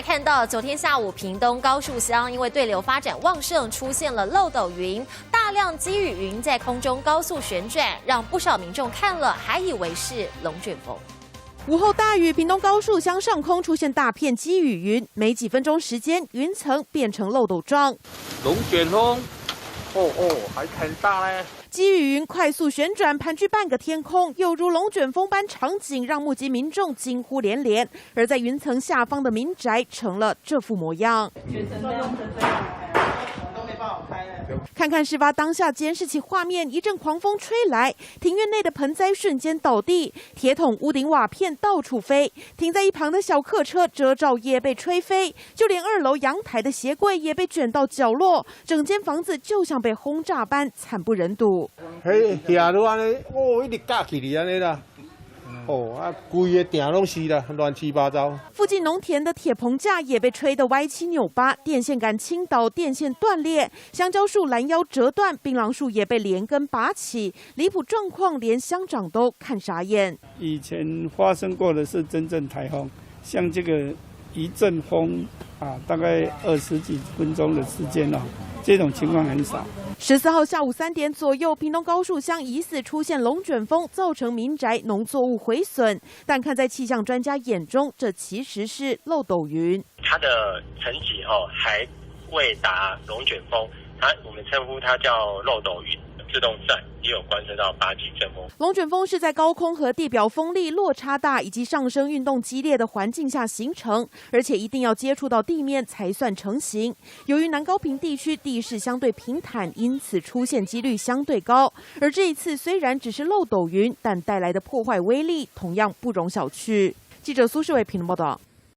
来看到，昨天下午屏东高树乡因为对流发展旺盛，出现了漏斗云，大量积雨云在空中高速旋转，让不少民众看了还以为是龙卷风。午后大雨，屏东高树乡上空出现大片积雨云，没几分钟时间，云层变成漏斗状。龙卷风，还很大嘞。积雨云快速旋转，盘踞半个天空，有如龙卷风般场景，让目击民众惊呼连连。而在云层下方的民宅成了这副模样。看看事发当下监视器画面，一阵狂风吹来，庭院内的盆栽瞬间倒地，铁桶、屋顶瓦片到处飞，停在一旁的小客车遮罩也被吹飞，就连2楼阳台的鞋柜也被卷到角落，整间房子就像被轰炸般惨不忍睹。迄遐都安尼，一直架起嚟安尼啦。规个顶拢是啦，乱七八糟。附近农田的铁棚架也被吹得歪七扭八，电线杆倾倒，电线断裂，香蕉树拦腰折断，槟榔树也被连根拔起，离谱状况连乡长都看傻眼。以前发生过的是真正台风，像这个一阵风大概20几分钟的时间这种情况很少。14号下午3点左右，屏东高树乡疑似出现龙卷风，造成民宅农作物毁损。但看在气象专家眼中，这其实是漏斗云。它的层级还未达龙卷风，我们称呼它叫漏斗云。自动扇也有观测到8级阵风。龙卷风是在高空和地表风力落差大以及上升运动激烈的环境下形成，而且一定要接触到地面才算成型。由于南高屏地区地势相对平坦，因此出现几率相对高。而这一次虽然只是漏斗云，但带来的破坏威力同样不容小觑。记者苏世伟评论报道。